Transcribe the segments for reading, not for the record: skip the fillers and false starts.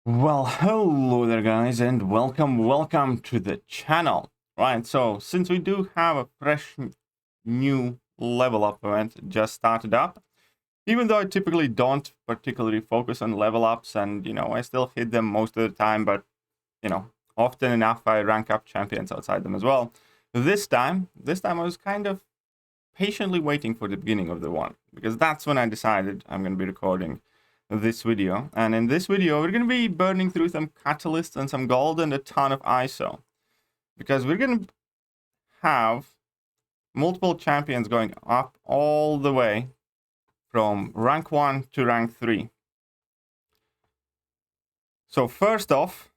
Well, hello there guys, and welcome to the channel. Right, so since we do have a fresh new level up event just started up, even though I typically don't particularly focus on level ups, and I still hit them most of the time, but often enough I rank up champions outside them as well. This time I was kind of patiently waiting for the beginning of the one, because that's when I decided I'm going to be recording this video. And in this video, we're going to be burning through some catalysts and some gold and a ton of ISO, because we're going to have multiple champions going up all the way from rank 1 to rank 3. So first off,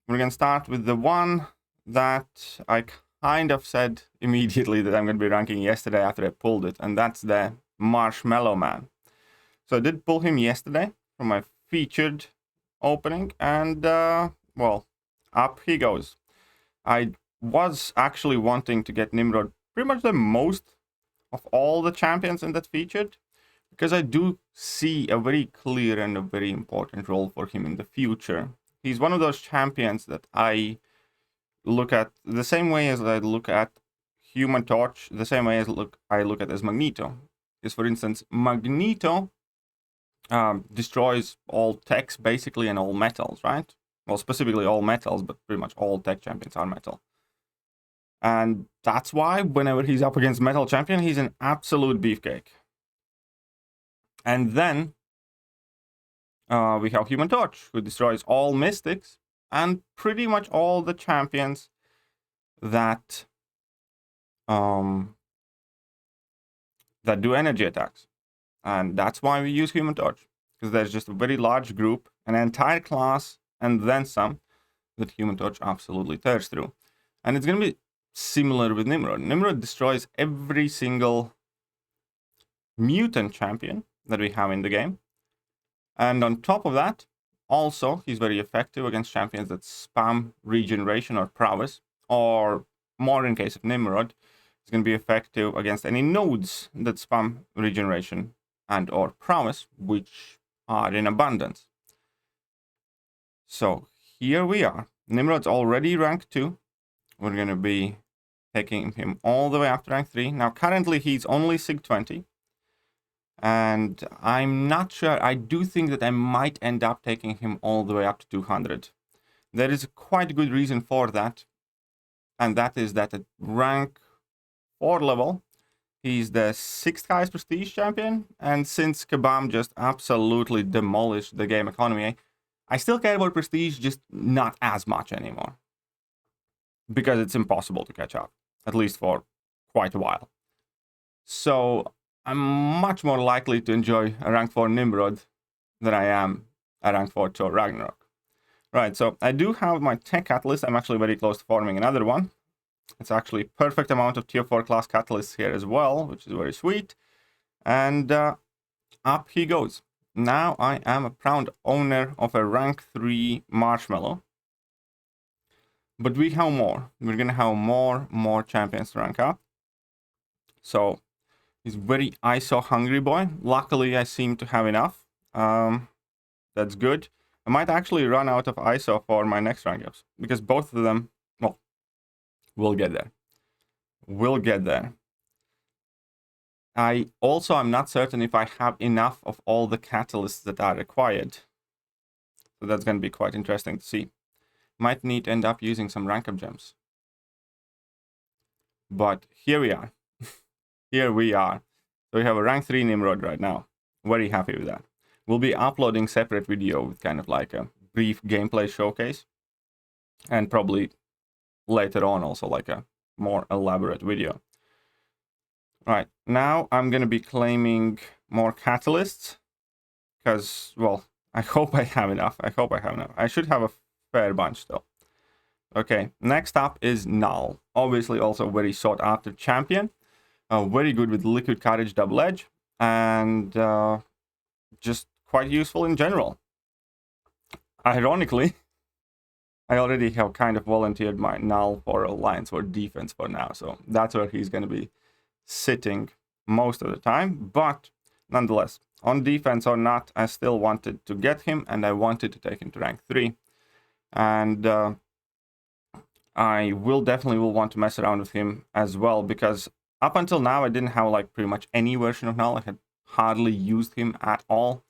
we're going to start with the one that I kind of said immediately that I'm going to be ranking yesterday after I pulled it, and that's the Marshmallow Man. So I did pull him yesterday from my featured opening, and well, up he goes. I was actually wanting to get Nimrod pretty much the most of all the champions in that featured, because I do see a very clear and a very important role for him in the future. He's one of those champions that I look at the same way as I look at Human Torch, the same way as I look at as Magneto. Because, for instance, Magneto destroys all techs basically and all metals, right? Well, specifically all metals, but pretty much all tech champions are metal. And that's why whenever he's up against metal champion, he's an absolute beefcake. And then we have Human Torch, who destroys all mystics and pretty much all the champions that that do energy attacks. And that's why we use Human Torch, because there's just a very large group, an entire class, and then some that Human Torch absolutely tears through. And it's going to be similar with Nimrod. Nimrod destroys every single mutant champion that we have in the game. And on top of that, also, he's very effective against champions that spam regeneration or prowess, or more in case of Nimrod, it's going to be effective against any nodes that spam regeneration and or prowess, which are in abundance. So here we are. Nimrod's already rank 2. We're going to be taking him all the way up to rank 3. Now currently he's only Sig 20. And I'm not sure. I do think that I might end up taking him all the way up to 200. There is a quite good reason for that. And that is that at rank 4 level, he's the 6th highest prestige champion, and since Kabam just absolutely demolished the game economy, I still care about prestige, just not as much anymore. Because it's impossible to catch up, at least for quite a while. So I'm much more likely to enjoy a rank 4 Nimrod than I am a rank 4 Thor Ragnarok. Right, so I do have my tech catalyst. I'm actually very close to forming another one. It's actually perfect amount of tier 4 class catalysts here as well, which is very sweet. And up he goes. Now I am a proud owner of a rank 3 Marshmallow. But we have more. We're going to have more champions to rank up. So he's very ISO hungry boy. Luckily I seem to have enough. That's good. I might actually run out of ISO for my next rank ups, because both of them, well, we'll get there. We'll get there. I'm not certain if I have enough of all the catalysts that are required. So that's going to be quite interesting to see. Might need to end up using some rank up gems. But here we are. Here we are. So we have a rank 3 Nimrod right now. Very happy with that. We'll be uploading separate video with kind of like a brief gameplay showcase. And probably later on also like a more elaborate video. Right, now I'm going to be claiming more catalysts. Because, well, I hope I have enough. I should have a fair bunch though. Okay, next up is Null. Obviously also very sought after champion. Very good with Liquid Courage double edge. And just quite useful in general. Ironically, I already have kind of volunteered my Null for Alliance for defense for now. So that's where he's going to be sitting most of the time. But nonetheless, on defense or not, I still wanted to get him, and I wanted to take him to rank 3. And I will definitely want to mess around with him as well, because up until now, I didn't have like pretty much any version of Null. I had hardly used him at all.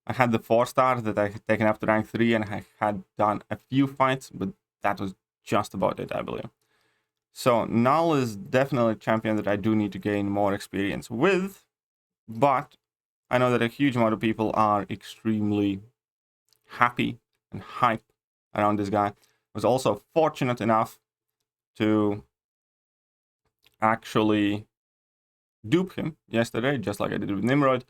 I had the 4-star that I had taken up to rank 3, and I had done a few fights, but that was just about it, I believe. So Null is definitely a champion that I do need to gain more experience with, but I know that a huge amount of people are extremely happy and hype around this guy. I was also fortunate enough to actually dupe him yesterday, just like I did with Nimrod.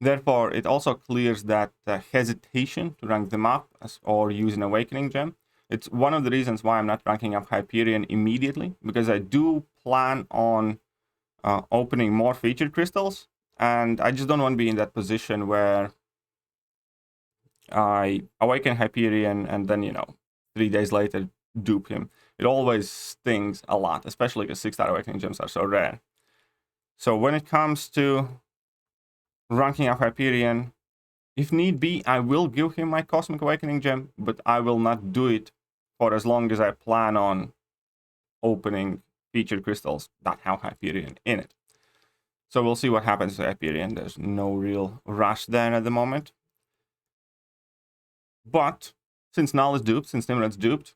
Therefore, it also clears that hesitation to rank them up or use an Awakening gem. It's one of the reasons why I'm not ranking up Hyperion immediately, because I do plan on opening more featured crystals, and I just don't want to be in that position where I awaken Hyperion and then, 3 days later dupe him. It always stings a lot, especially because 6-star Awakening gems are so rare. So when it comes to ranking up Hyperion, if need be, I will give him my Cosmic Awakening gem, but I will not do it for as long as I plan on opening featured crystals that have Hyperion in it. So we'll see what happens to Hyperion. There's no real rush there at the moment. But since Null is duped, since Nimrod's duped,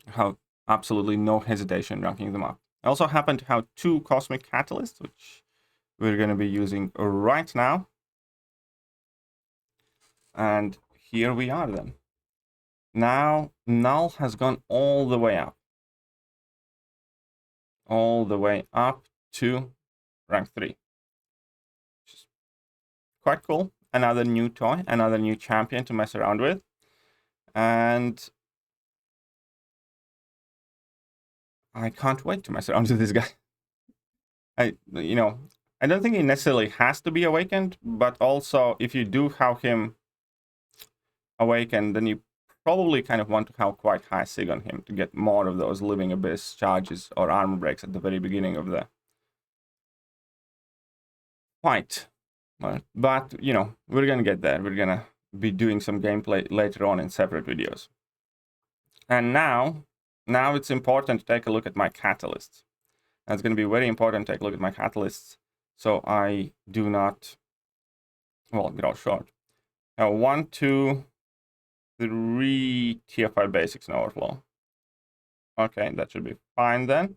I have absolutely no hesitation ranking them up. I also happen to have 2 Cosmic Catalysts, which we're going to be using right now. And here we are then. Now, Null has gone all the way up. All the way up to rank 3. Which is quite cool. Another new toy, another new champion to mess around with. And I can't wait to mess around with this guy. I don't think he necessarily has to be awakened, but also if you do have him awakened, then you probably kind of want to have quite high sig on him to get more of those Living Abyss charges or armor breaks at the very beginning of the fight. But we're gonna get there. We're gonna be doing some gameplay later on in separate videos. And now it's important to take a look at my catalysts. And it's going to be very important to take a look at my catalysts, so I do not, grow short. Now, 1, 2, 3 tier 5 basics in overflow. Okay, that should be fine then.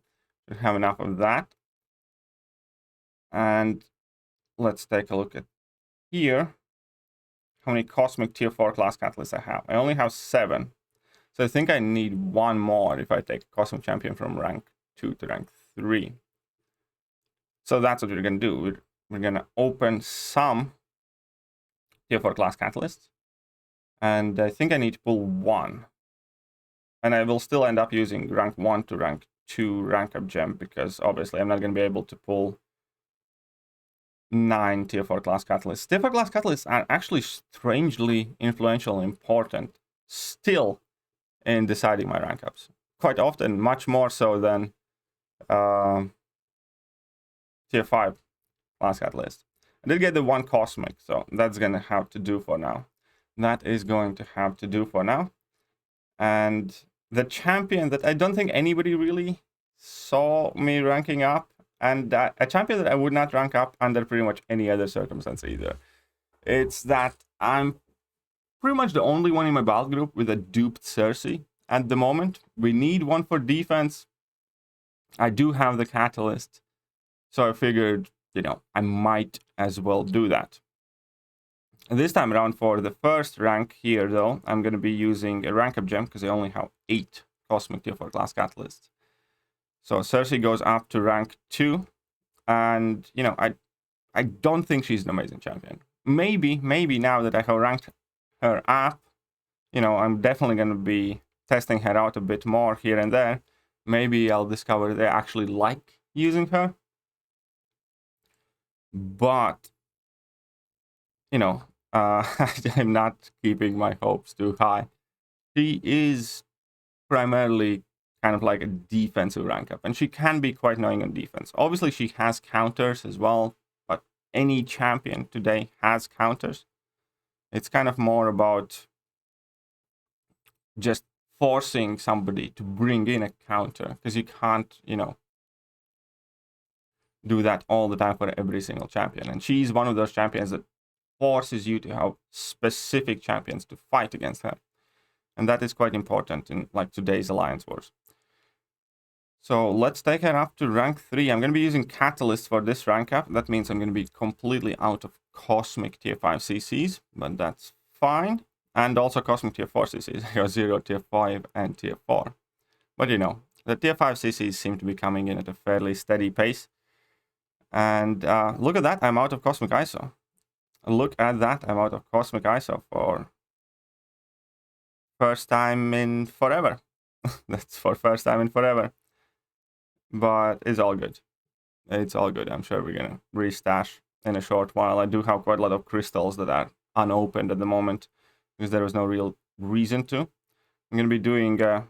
We have enough of that. And let's take a look at here how many Cosmic tier 4 class catalysts I have. I only have 7. So I think I need 1 more if I take a Cosmic Champion from rank 2 to rank 3. So that's what we're going to do. We're going to open some tier 4 class catalysts. And I think I need to pull 1. And I will still end up using rank 1 to rank 2 rank up gem, because obviously I'm not going to be able to pull 9 tier 4 class catalysts. Tier 4 class catalysts are actually strangely influential and important still in deciding my rank ups. Quite often, much more so than tier 5 class catalyst. I did get the 1 Cosmic, so that's going to have to do for now. That is going to have to do for now. And the champion that I don't think anybody really saw me ranking up, and a champion that I would not rank up under pretty much any other circumstance either. It's that I'm pretty much the only one in my battle group with a duped Cersei at the moment. We need one for defense. I do have the catalyst, so I figured, I might as well do that. This time around for the first rank here, though, I'm going to be using a rank up gem because I only have 8 Cosmic tier 4 class catalysts. So Cersei goes up to rank 2, and I don't think she's an amazing champion. Maybe now that I have ranked her up, I'm definitely going to be testing her out a bit more here and there. Maybe I'll discover they actually like using her. But I'm not keeping my hopes too high. She is primarily kind of like a defensive rank up, and she can be quite annoying on defense. Obviously, she has counters as well, but any champion today has counters. It's kind of more about just forcing somebody to bring in a counter, because you can't, you know, do that all the time for every single champion. And she's one of those champions that forces you to have specific champions to fight against her. And that is quite important in like today's Alliance Wars. So let's take her up to rank 3. I'm going to be using Catalyst for this rank up. That means I'm going to be completely out of Cosmic tier 5 CCs, but that's fine. And also Cosmic tier 4 CCs. I got 0, tier 5, and tier 4. But you know, the tier 5 CCs seem to be coming in at a fairly steady pace. And look at that, I'm out of Cosmic ISO. Look at that, I'm out of Cosmic ISO for first time in forever. That's for first time in forever. But it's all good. It's all good. I'm sure we're going to restash in a short while. I do have quite a lot of crystals that are unopened at the moment, because there was no real reason to. I'm going to be doing a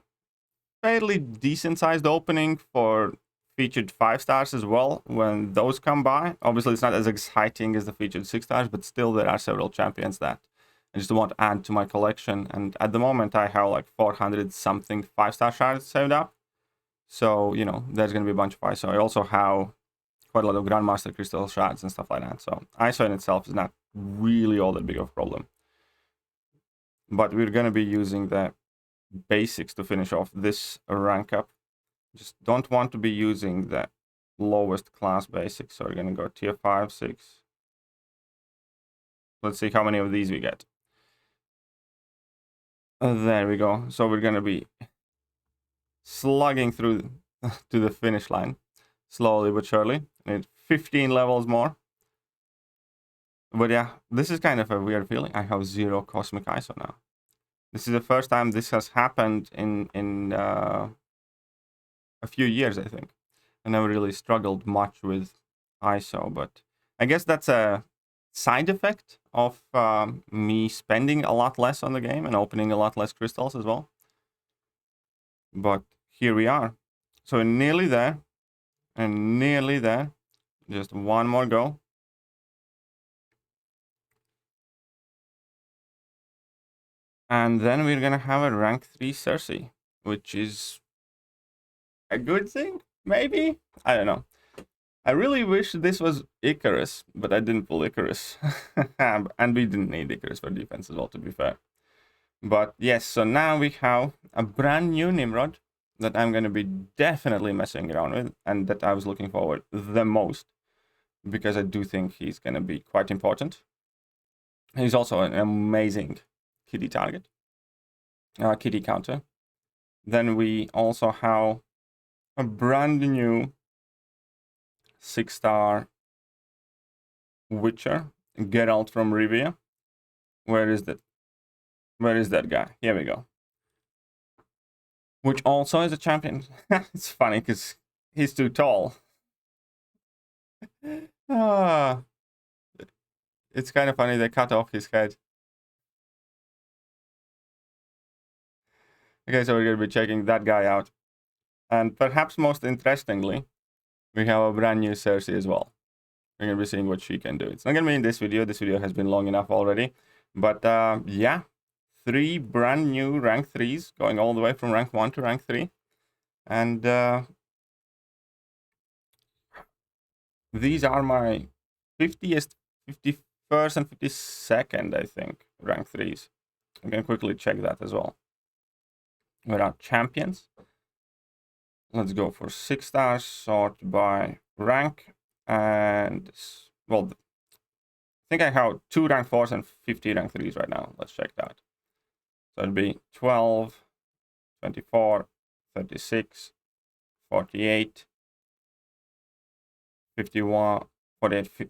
fairly decent sized opening for featured 5 stars as well when those come by. Obviously, it's not as exciting as the featured 6 stars, but still there are several champions that I just want to add to my collection. And at the moment, I have like 400 something 5-star shards saved up. So, you know, there's going to be a bunch of ISO. I also have quite a lot of Grandmaster Crystal shards and stuff like that. So ISO in itself is not really all that big of a problem. But we're going to be using the basics to finish off this rank up. Just don't want to be using the lowest class basics. So we're going to go tier 5, 6. Let's see how many of these we get. There we go. So we're going to be slugging through to the finish line slowly but surely. Need 15 levels more. But yeah, this is kind of a weird feeling. I have 0 Cosmic ISO now. This is the first time this has happened in a few years, I think. I never really struggled much with ISO, but I guess that's a side effect of me spending a lot less on the game and opening a lot less crystals as well. But here we are. So nearly there, and nearly there. Just one more go. And then we're gonna have a rank 3 Cersei, which is a good thing, maybe? I don't know. I really wish this was Icarus, but I didn't pull Icarus. And we didn't need Icarus for defense as well, to be fair. But yes, so now we have a brand new Nimrod that I'm going to be definitely messing around with, and that I was looking forward the most, because I do think he's going to be quite important. He's also an amazing kitty target, kitty counter. Then we also have a brand new 6-star Witcher, Geralt from Rivia. Where is that? Where is that guy? Here we go. Which also is a champion. It's funny because he's too tall. It's kind of funny they cut off his head. Okay, so we're going to be checking that guy out. And perhaps most interestingly, we have a brand new Cersei as well. We're going to be seeing what she can do. It's not going to be in this video. This video has been long enough already. But yeah, 3 brand new rank 3s, going all the way from rank 1 to rank 3. And these are my 50th, 51st, and 52nd, I think, rank 3s. I'm going to quickly check that as well. We're our champions. Let's go for 6 stars, sort by rank. And, well, I think I have 2 rank 4s and 50 rank 3s right now. Let's check that. So it'll be 12, 24, 36, 48, 51, 48,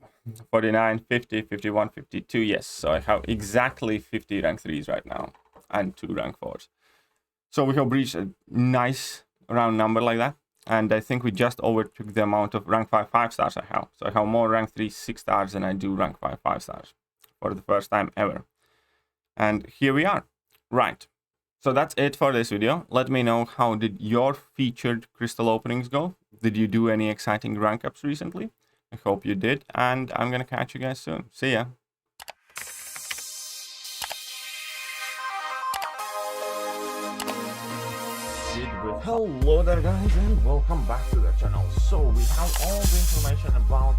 49, 50, 51, 52. Yes, so I have exactly 50 rank 3s right now and 2 rank 4s. So we have reached a nice round number like that. And I think we just overtook the amount of rank 5 5-stars I have. So I have more rank 3 6-stars than I do rank 5 5-stars for the first time ever. And here we are. Right. So that's it for this video. Let me know, how did your featured crystal openings go? Did you do any exciting rank ups recently? I hope you did, and I'm gonna catch you guys soon. See ya. Hello there guys and welcome back to the channel. So we have all the information about